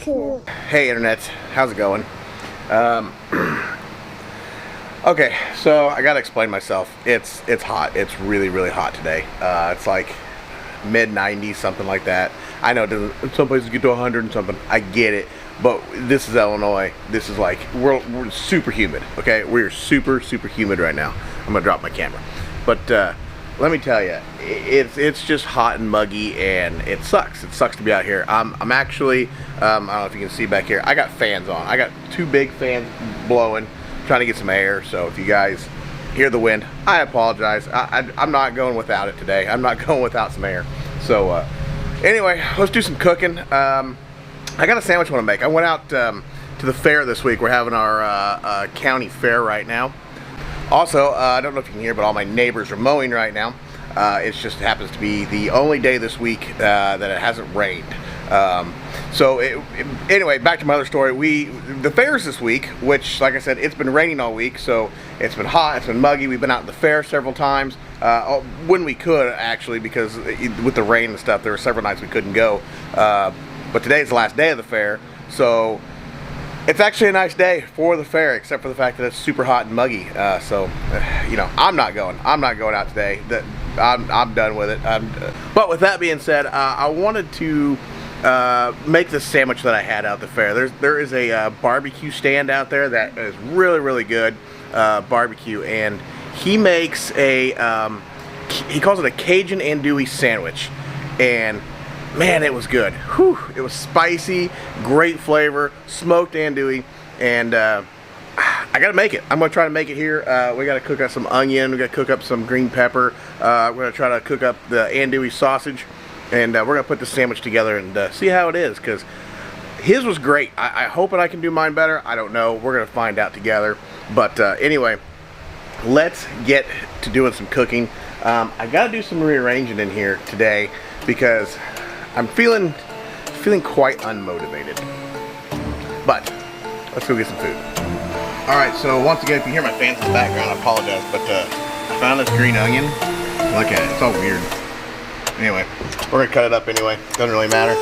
Hey internet, how's it going? Okay, so I gotta explain myself. It's hot. It's really hot today. It's like mid 90s, something like that. I know it doesn't, some places get to 100 and something. I get it, but this is Illinois. This is like we're super humid. Okay, we're super humid right now. I'm gonna drop my camera, but let me tell you, it's just hot and muggy, and it sucks. It sucks to be out here. I'm actually, I don't know if you can see back here, I got fans on. I got two big fans blowing, trying to get some air. So if you guys hear the wind, I apologize. I'm not going without it today. I'm not going without some air. So anyway, let's do some cooking. I got a sandwich I want to make. I went out to the fair this week. We're having our county fair right now. Also, I don't know if you can hear, but all my neighbors are mowing right now. It just happens to be the only day this week that it hasn't rained. Anyway, back to my other story. The fair's this week, which, like I said, it's been raining all week, so it's been hot, it's been muggy. We've been out at the fair several times, when we could, actually, because with the rain and stuff, there were several nights we couldn't go. But today's the last day of the fair, so it's actually a nice day for the fair, except for the fact that it's super hot and muggy. You know, I'm not going out today. I'm done with it. But with that being said, I wanted to make the sandwich that I had out at the fair. There is a barbecue stand out there that is really good barbecue, and he makes he calls it a Cajun Andoullie sandwich, and man, it was good. Whew, it was spicy, great flavor, smoked andouille, and I gotta make it. I'm gonna try to make it here. We gotta cook up some onion, we gotta cook up some green pepper, we're gonna try to cook up the andouille sausage, and we're gonna put the sandwich together and see how it is, because his was great. I hope that I can do mine better. I don't know. We're gonna find out together. But anyway, let's get to doing some cooking. I gotta do some rearranging in here today because I'm feeling quite unmotivated. But let's go get some food. Alright, so once again, if you hear my fans in the background, I apologize, but I found this green onion. Look at it, it's all weird. Anyway, we're gonna cut it up anyway, doesn't really matter.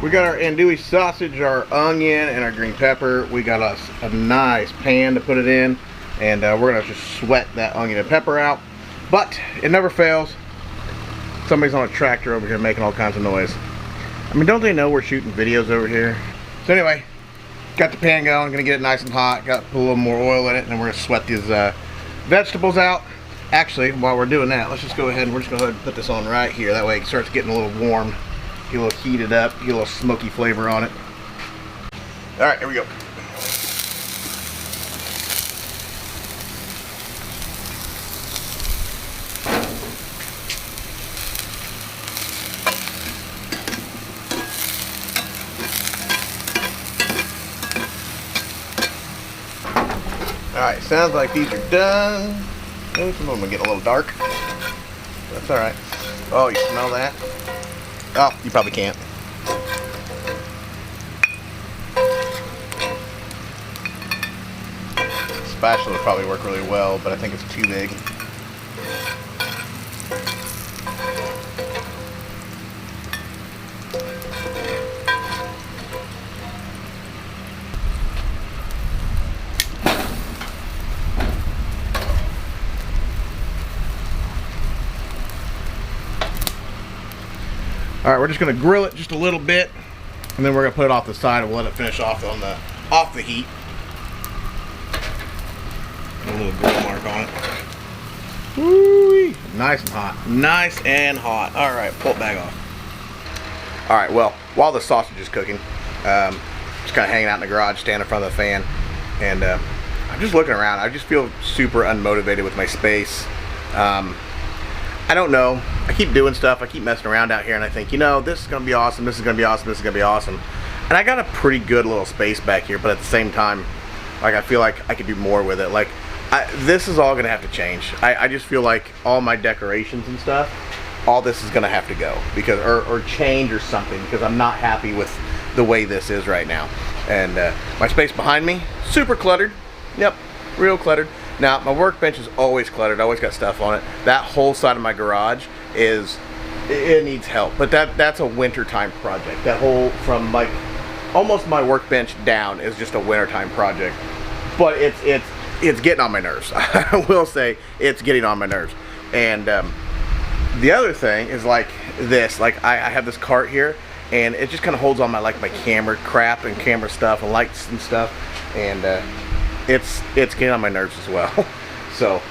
We got our andouille sausage, our onion, and our green pepper. We got us a nice pan to put it in, and we're gonna just sweat that onion and pepper out. But it never fails. Somebody's on a tractor over here making all kinds of noise. I mean, don't they know we're shooting videos over here? So anyway, got the pan going, gonna get it nice and hot. Got to put a little more oil in it, and then we're gonna sweat these vegetables out. Actually, while we're doing that, let's just go ahead and we're just gonna go ahead and put this on right here. That way it starts getting a little warm. Get a little heated up, get a little smoky flavor on it. Alright, here we go. Alright, sounds like these are done. Oh, some of them are getting a little dark. That's alright. Oh, you smell that? Oh, you probably can't. Spatula would probably work really well, but I think it's too big. All right, we're just gonna grill it just a little bit, and then we're gonna put it off the side and we'll let it finish off on the heat. A little grill mark on it. Woo-wee. Nice and hot. Nice and hot. All right, pull it back off. All right, well, while the sausage is cooking, just kind of hanging out in the garage, standing in front of the fan, and I'm just looking around. I just feel super unmotivated with my space. I don't know. I keep doing stuff. I keep messing around out here, and I think, you know, this is going to be awesome. This is going to be awesome. This is going to be awesome. And I got a pretty good little space back here, but at the same time, like, I feel like I could do more with it. Like, this is all going to have to change. I just feel like all my decorations and stuff, all this is going to have to go because, or change or something, because I'm not happy with the way this is right now. And my space behind me, super cluttered. Yep, real cluttered. Now, my workbench is always cluttered. I always got stuff on it. That whole side of my garage it needs help. But that's a wintertime project. That whole, from like almost my workbench down, is just a wintertime project. But it's getting on my nerves. I will say it's getting on my nerves. And the other thing is like this. Like I have this cart here, and it just kind of holds on my my camera crap and camera stuff and lights and stuff. And it's getting on my nerves as well. So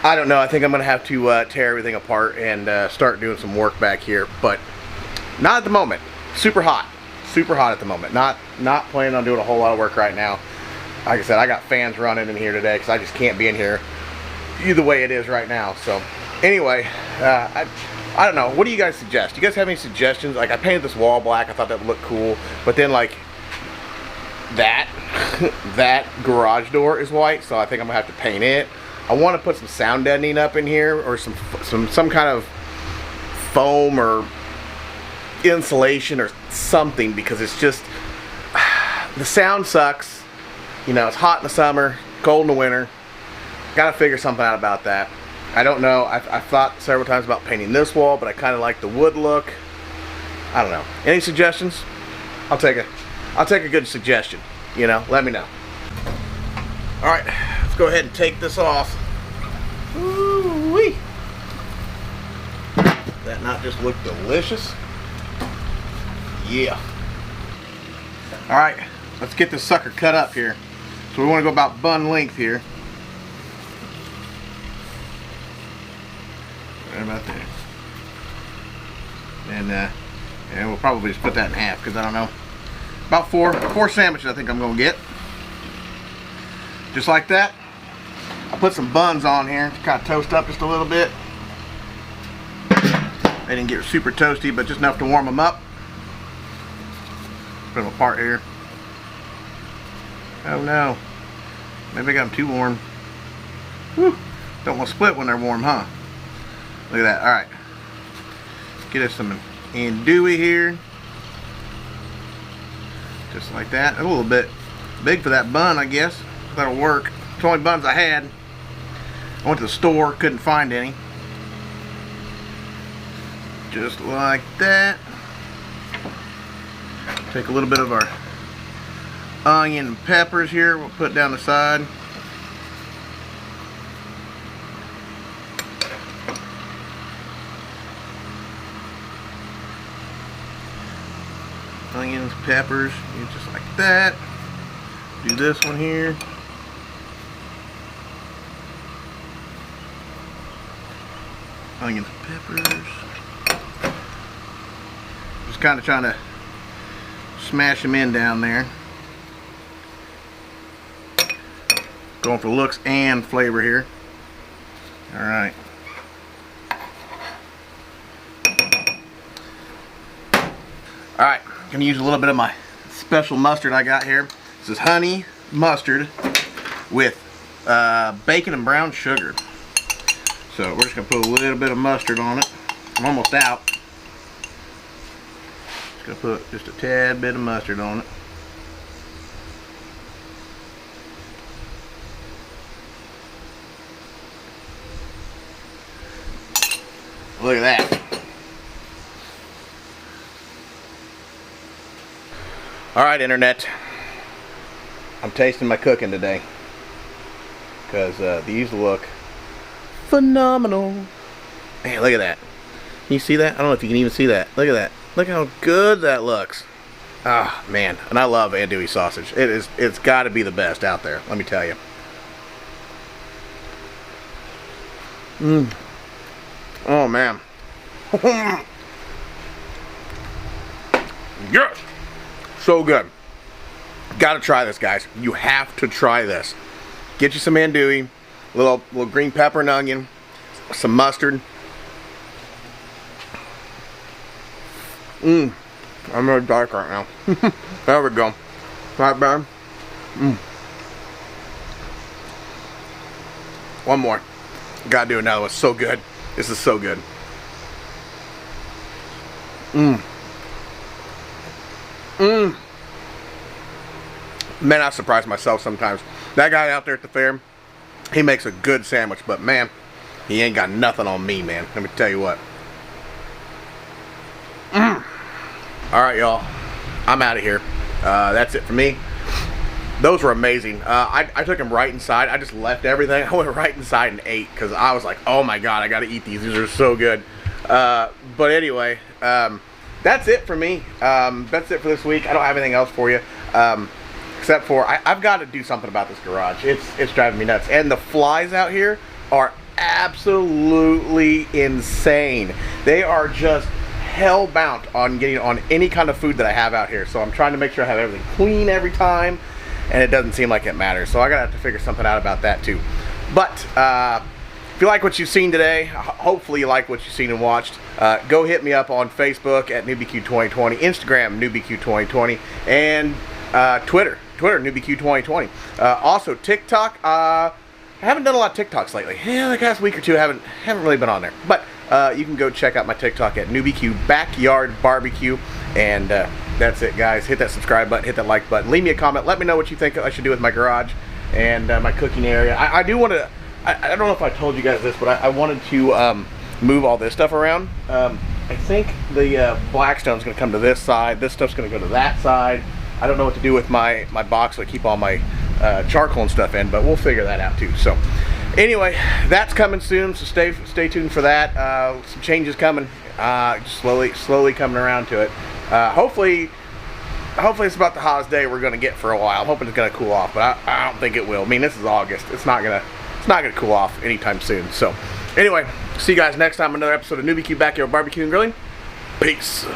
I don't know. I think I'm gonna have to tear everything apart and start doing some work back here, but not at the moment. Super hot at the moment. Not planning on doing a whole lot of work right now. Like I said, I got fans running in here today because I just can't be in here either way it is right now. So anyway, I don't know. What do you guys suggest? Do you guys have any suggestions? Like, I painted this wall black. I thought that would look cool, but then like that garage door is white, so I think I'm gonna have to paint it. I want to put some sound deadening up in here, or some kind of foam or insulation or something, because it's just the sound sucks. You know, it's hot in the summer, cold in the winter. Gotta figure something out about that. I don't know. I've thought several times about painting this wall, but I kind of like the wood look. I don't know. Any suggestions? I'll take a good suggestion. You know, let me know. All right, let's go ahead and take this off. Woo-wee. That not just look delicious? Yeah. All right, let's get this sucker cut up here. So we want to go about bun length here. Right about there. And we'll probably just put that in half, because I don't know. About four sandwiches I think I'm gonna get. Just like that. I'll put some buns on here to kind of toast up just a little bit. They didn't get super toasty, but just enough to warm them up. Put them apart here. Oh no. Maybe I got them too warm. Whew. Don't want to split when they're warm, huh? Look at that. Alright. Get us some Andoullie here. Just like that. A little bit big for that bun, I guess. That'll work. It's the only buns I had. I went to the store, couldn't find any. Just like that. Take a little bit of our onion and peppers here. We'll put down the side. Onions, peppers, just like that. Do this one here. Onions, peppers. Just kind of trying to smash them in down there. Going for looks and flavor here. All right. All right, gonna use a little bit of my special mustard I got here. This is honey mustard with bacon and brown sugar. So we're just gonna put a little bit of mustard on it. I'm almost out. Just gonna put just a tad bit of mustard on it. Look at that. Alright, internet. I'm tasting my cooking today. Because these look phenomenal. Man, look at that. Can you see that? I don't know if you can even see that. Look at that. Look how good that looks. Ah, man. And I love andouille sausage. It's got to be the best out there, let me tell you. Mmm. Oh, man. Yes! So good. Gotta try this, guys. You have to try this. Get you some andouille, little green pepper and onion, some mustard. I'm really dark right now. There we go. Right, bad. One more. Gotta do another one. So good. This is so good. Man, I surprise myself sometimes. That guy out there at the fair, he makes a good sandwich, but man, he ain't got nothing on me, man. Let me tell you what. Alright, y'all. I'm out of here. That's it for me. Those were amazing. I took them right inside. I just left everything. I went right inside and ate because I was like, oh my god, I gotta eat these. These are so good. But anyway, that's it for me. That's it for this week. I don't have anything else for you. Except for, I've got to do something about this garage. It's driving me nuts. And the flies out here are absolutely insane. They are just hell-bound on getting on any kind of food that I have out here. So I'm trying to make sure I have everything clean every time. And it doesn't seem like it matters. So I gotta have to figure something out about that too. But if you like what you've seen today, hopefully you like what you've seen and watched, go hit me up on Facebook at NewbieQ2020, Instagram NewbieQ2020, and Twitter NewbieQ2020. Also TikTok. I haven't done a lot of TikToks lately. Yeah, the past week or two I haven't really been on there. But you can go check out my TikTok at NewbieQ Backyard Barbecue. And that's it, guys. Hit that subscribe button, hit that like button, leave me a comment, let me know what you think I should do with my garage and my cooking area. I do want to. I don't know if I told you guys this, but I wanted to move all this stuff around. I think the Blackstone's going to come to this side. This stuff's going to go to that side. I don't know what to do with my box so I keep all my charcoal and stuff in, but we'll figure that out too. So anyway, that's coming soon, so stay tuned for that. Some changes coming, slowly coming around to it. Hopefully it's about the hottest day we're going to get for a while. I'm hoping it's going to cool off, but I don't think it will. I mean, this is August. It's not gonna cool off anytime soon. So anyway, see you guys next time, another episode of NewbieQ Backyard Barbecue and Grilling. Peace.